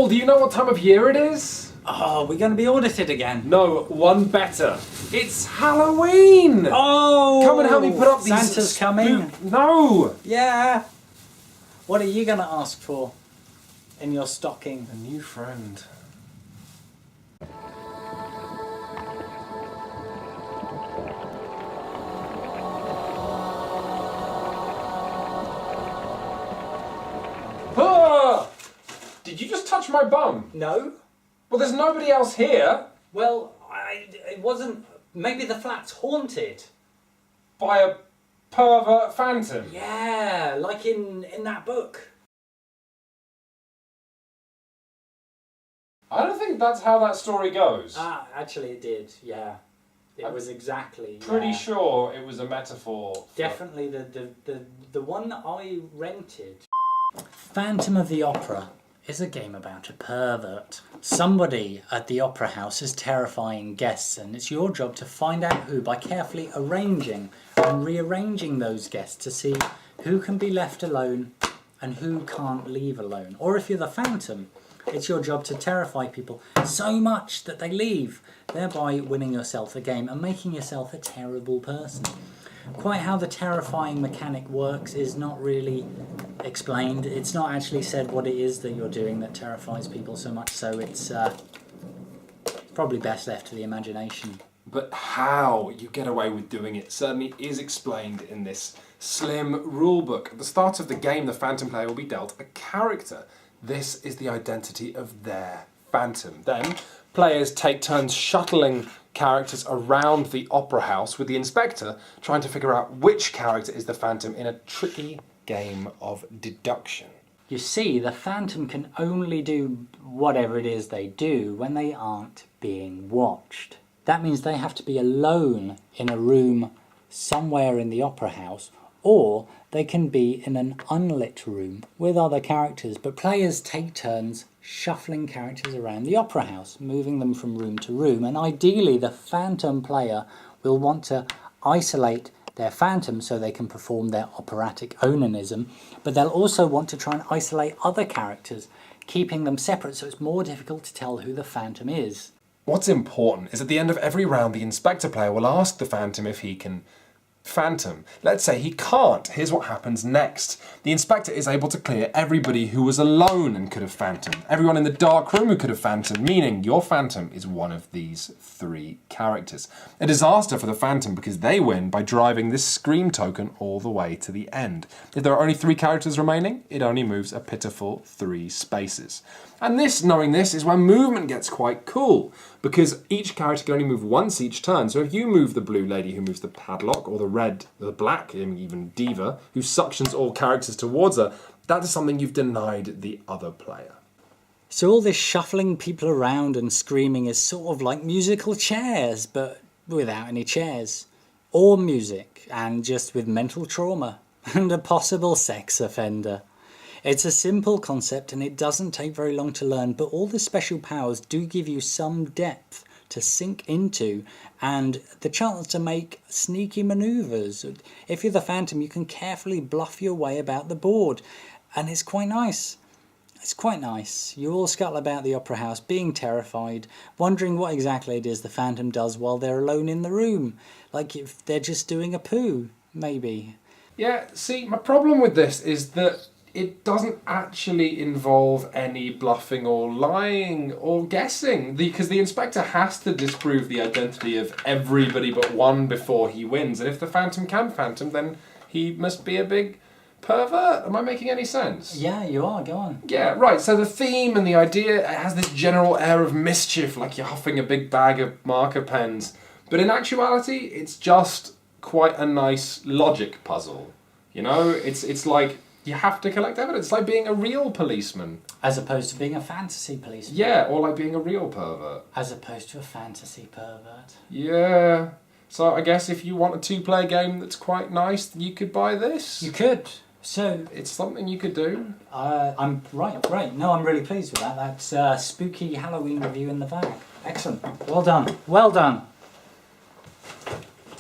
Paul, do you know what time of year it is? Oh, we're going to be audited again. No, one better. It's Halloween! Oh! Come and help me put up these... Santa's coming. No! Yeah. What are you going to ask for in your stocking? A new friend. Ah! Did you just touch my bum? No. Well, there's nobody else here. Well, it wasn't... Maybe the flat's haunted. By a pervert phantom? Yeah, like in that book. I don't think that's how that story goes. Ah, actually it did, yeah. It was exactly... Pretty sure it was a metaphor. Definitely the one that I rented. Phantom of the Opera is a game about a pervert. Somebody at the opera house is terrifying guests, and it's your job to find out who by carefully arranging and rearranging those guests to see who can be left alone and who can't leave alone. Or if you're the Phantom, it's your job to terrify people so much that they leave, thereby winning yourself the game and making yourself a terrible person. Quite how the terrifying mechanic works is not really explained. It's not actually said what it is that you're doing that terrifies people so much, so it's probably best left to the imagination. But how you get away with doing it certainly is explained in this slim rulebook. At the start of the game, the Phantom player will be dealt a character. This is the identity of their Phantom. Then, players take turns shuttling characters around the opera house with the inspector trying to figure out which character is the Phantom in a tricky game of deduction. You see, the Phantom can only do whatever it is they do when they aren't being watched. That means they have to be alone in a room somewhere in the opera house, or they can be in an unlit room with other characters, but players take turns shuffling characters around the opera house, moving them from room to room, and ideally the Phantom player will want to isolate their Phantom so they can perform their operatic onanism, but they'll also want to try and isolate other characters, keeping them separate so it's more difficult to tell who the Phantom is. What's important is at the end of every round the inspector player will ask the Phantom if he can Phantom. Let's say he can't. Here's what happens next. The inspector is able to clear everybody who was alone and could have Phantom. Everyone in the dark room who could have Phantom, meaning your Phantom is one of these three characters. A disaster for the Phantom because they win by driving this scream token all the way to the end. If there are only three characters remaining, it only moves a pitiful 3 spaces. And this, knowing this, is when movement gets quite cool, because each character can only move once each turn. So if you move the blue lady who moves the padlock, or the black, even diva, who suctions all characters towards her, that is something you've denied the other player. So all this shuffling people around and screaming is sort of like musical chairs, but without any chairs. Or music, and just with mental trauma, and a possible sex offender. It's a simple concept and it doesn't take very long to learn, but all the special powers do give you some depth to sink into and the chance to make sneaky manoeuvres. If you're the Phantom, you can carefully bluff your way about the board, and it's quite nice. It's quite nice. You all scuttle about the opera house, being terrified, wondering what exactly it is the Phantom does while they're alone in the room. Like if they're just doing a poo, maybe. Yeah, see, my problem with this is that it doesn't actually involve any bluffing or lying or guessing, because the inspector has to disprove the identity of everybody but one before he wins. And if the Phantom can Phantom, then he must be a big pervert. Am I making any sense? Yeah, you are. Go on. Yeah, right. So the theme and the idea, it has this general air of mischief, like you're huffing a big bag of marker pens. But in actuality, it's just quite a nice logic puzzle. You know, it's like you have to collect evidence. It's like being a real policeman. As opposed to being a fantasy policeman. Yeah, or like being a real pervert. As opposed to a fantasy pervert. Yeah. So I guess if you want a 2-player game that's quite nice, you could buy this. You could. So it's something you could do. I'm right, great. No, I'm really pleased with that. That's a spooky Halloween review in the bag. Excellent. Well done. Well done.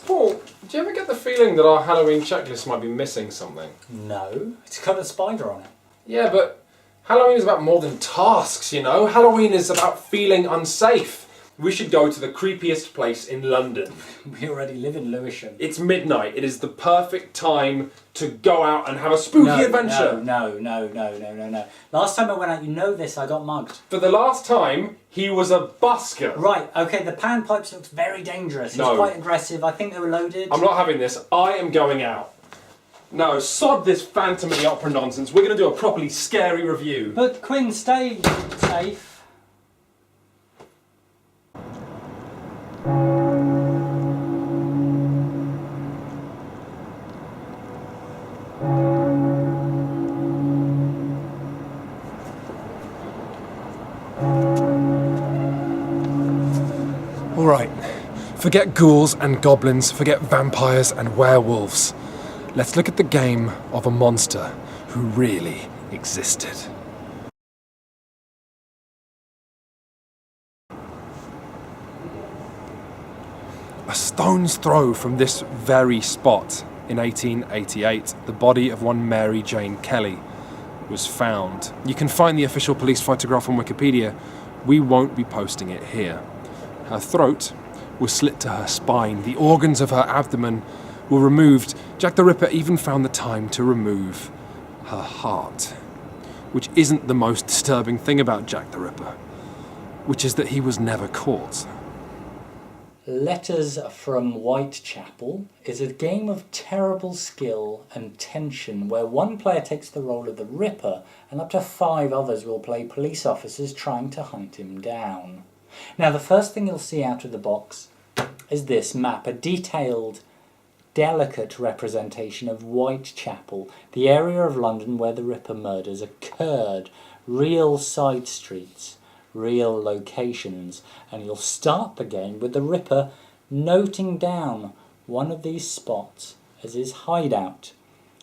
Paul, do you ever get the feeling that our Halloween checklist might be missing something? No, it's got a spider on it. Yeah, but Halloween is about more than tasks, you know. Halloween is about feeling unsafe. We should go to the creepiest place in London. We already live in Lewisham. It's midnight. It is the perfect time to go out and have a spooky adventure. No. Last time I went out, you know this, I got mugged. For the last time, he was a busker. Right, okay, the panpipes looked very dangerous. He was quite aggressive. I think they were loaded. I'm not having this. I am going out. No, sod this Phantom of the Opera nonsense. We're going to do a properly scary review. But Quinn, stay safe. Alright, forget ghouls and goblins, forget vampires and werewolves. Let's look at the game of a monster who really existed. A stone's throw from this very spot in 1888, the body of one Mary Jane Kelly was found. You can find the official police photograph on Wikipedia. We won't be posting it here. Her throat was slit to her spine. The organs of her abdomen were removed. Jack the Ripper even found the time to remove her heart. Which isn't the most disturbing thing about Jack the Ripper, which is that he was never caught. Letters from Whitechapel is a game of terrible skill and tension where one player takes the role of the Ripper and up to 5 others will play police officers trying to hunt him down. Now the first thing you'll see out of the box is this map, a detailed, delicate representation of Whitechapel, the area of London where the Ripper murders occurred, real side streets, real locations, and you'll start the game with the Ripper noting down one of these spots as his hideout.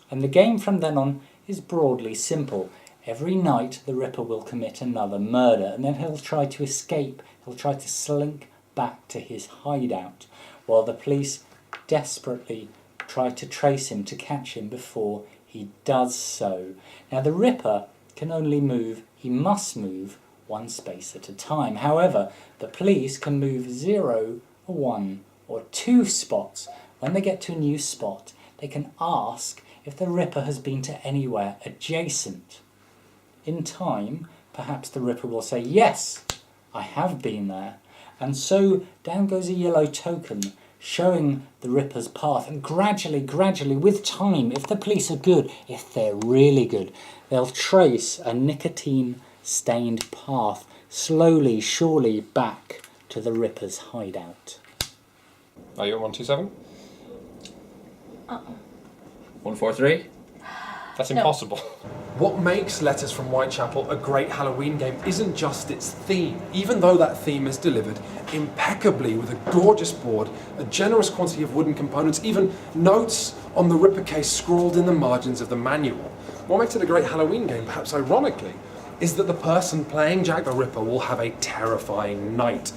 And the game from then on is broadly simple. Every night the Ripper will commit another murder and then he'll try to escape, he'll try to slink back to his hideout while the police desperately try to trace him to catch him before he does so. Now the Ripper can only move, he must move, 1 space at a time. However, the police can move 0, 1 or 2 spots. When they get to a new spot, they can ask if the Ripper has been to anywhere adjacent. In time, perhaps the Ripper will say, yes, I have been there. And so down goes a yellow token showing the Ripper's path. And gradually, with time, if the police are good, if they're really good, they'll trace a nicotine-stained path slowly, surely back to the Ripper's hideout. Are you at 127? 143? That's impossible. What makes Letters from Whitechapel a great Halloween game isn't just its theme, even though that theme is delivered impeccably with a gorgeous board, a generous quantity of wooden components, even notes on the Ripper case scrawled in the margins of the manual. What makes it a great Halloween game, perhaps ironically, is that the person playing Jack the Ripper will have a terrifying night,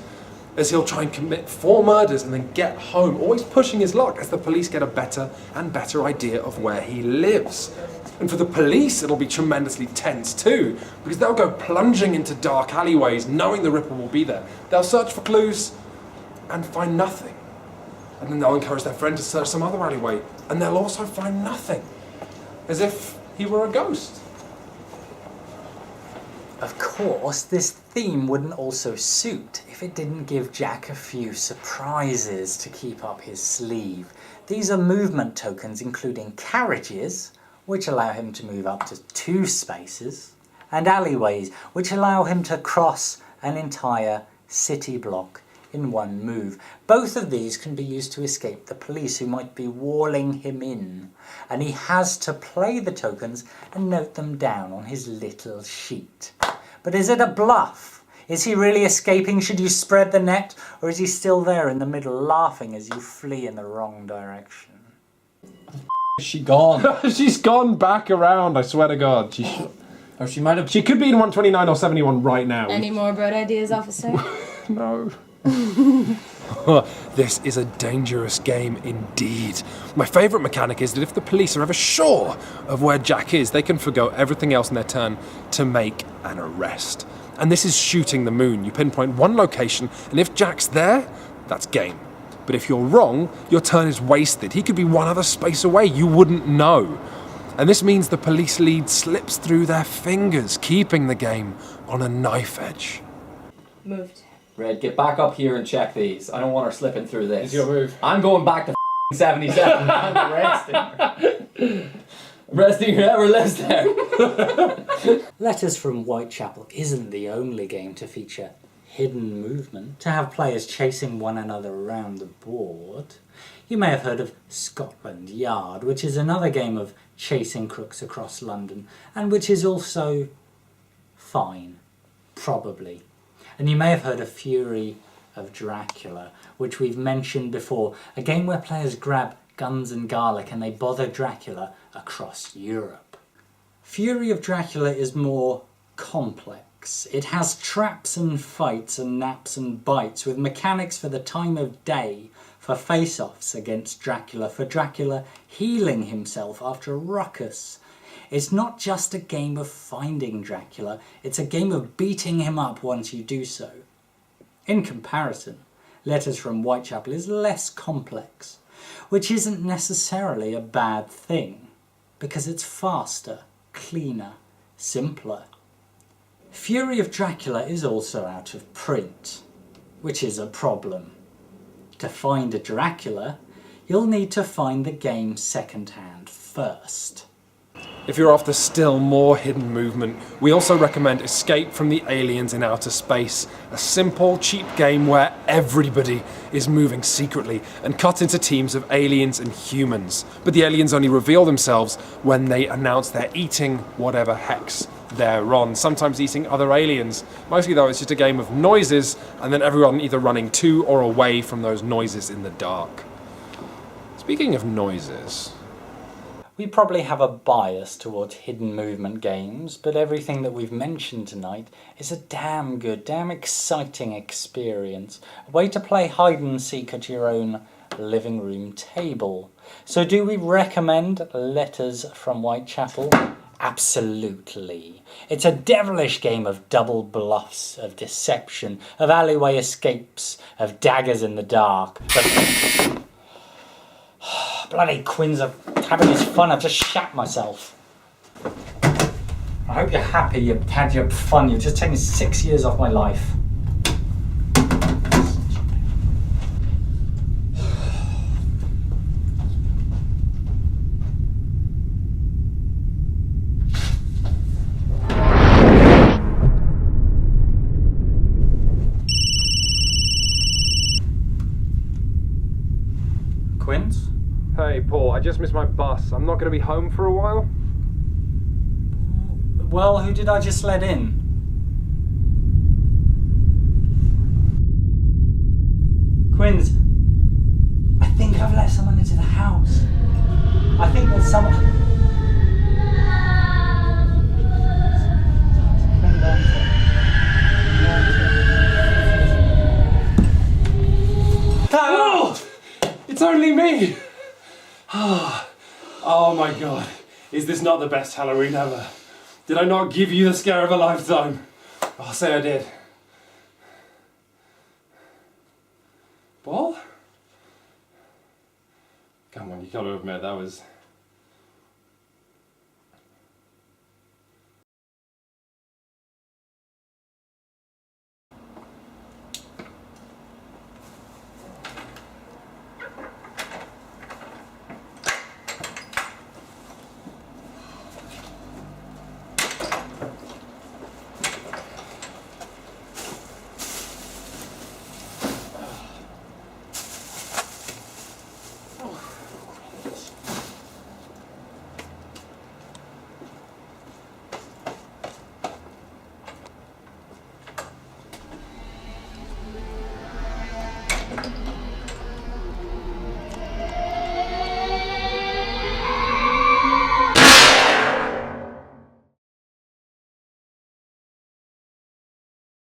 as he'll try and commit 4 murders and then get home, always pushing his luck as the police get a better and better idea of where he lives. And for the police, it'll be tremendously tense too, because they'll go plunging into dark alleyways knowing the Ripper will be there. They'll search for clues and find nothing. And then they'll encourage their friend to search some other alleyway, and they'll also find nothing, as if he were a ghost. Of course, this theme wouldn't also suit if it didn't give Jack a few surprises to keep up his sleeve. These are movement tokens including carriages, which allow him to move up to 2 spaces, and alleyways, which allow him to cross an entire city block in 1 move. Both of these can be used to escape the police who might be walling him in, and he has to play the tokens and note them down on his little sheet. But is it a bluff? Is he really escaping? Should you spread the net? Or is he still there in the middle laughing as you flee in the wrong direction? Is she gone? She's gone back around, I swear to God. Or she might have... She could be in 129 or 71 right now. Any more bird ideas, officer? No. This is a dangerous game indeed. My favourite mechanic is that if the police are ever sure of where Jack is, they can forgo everything else in their turn to make an arrest. And this is shooting the moon. You pinpoint one location, and if Jack's there, that's game. But if you're wrong, your turn is wasted. He could be one other space away. You wouldn't know. And this means the police lead slips through their fingers, keeping the game on a knife edge. Moved. Red, get back up here and check these. I don't want her slipping through this. It's your move. I'm going back to 77. I'm resting her. Resting whoever lives there. Letters from Whitechapel isn't the only game to feature hidden movement, to have players chasing one another around the board. You may have heard of Scotland Yard, which is another game of chasing crooks across London, and which is also fine, probably. And you may have heard of Fury of Dracula, which we've mentioned before, a game where players grab guns and garlic and they bother Dracula across Europe. Fury of Dracula is more complex. It has traps and fights and naps and bites, with mechanics for the time of day, for face-offs against Dracula, for Dracula healing himself after a ruckus. It's not just a game of finding Dracula, it's a game of beating him up once you do so. In comparison, Letters from Whitechapel is less complex, which isn't necessarily a bad thing, because it's faster, cleaner, simpler. Fury of Dracula is also out of print, which is a problem. To find a Dracula, you'll need to find the game second-hand first. If you're after still more hidden movement, we also recommend Escape from the Aliens in Outer Space, a simple, cheap game where everybody is moving secretly and cut into teams of aliens and humans. But the aliens only reveal themselves when they announce they're eating whatever hex they're on, sometimes eating other aliens. Mostly though, it's just a game of noises, and then everyone either running to or away from those noises in the dark. Speaking of noises... We probably have a bias towards hidden movement games, but everything that we've mentioned tonight is a damn good, damn exciting experience. A way to play hide and seek at your own living room table. So do we recommend Letters from Whitechapel? Absolutely. It's a devilish game of double bluffs, of deception, of alleyway escapes, of daggers in the dark. But bloody Quinns are having his fun. I've just shat myself. I hope you're happy you've had your fun. You've just taken 6 years off my life. Quinns? Hey Paul, I just missed my bus. I'm not going to be home for a while. Well, who did I just let in? Quinns, I think I've let someone into the house. I think there's someone... Whoa! It's only me! Oh my god, is this not the best Halloween ever? Did I not give you the scare of a lifetime? I'll say I did. Paul? Come on, you gotta admit that was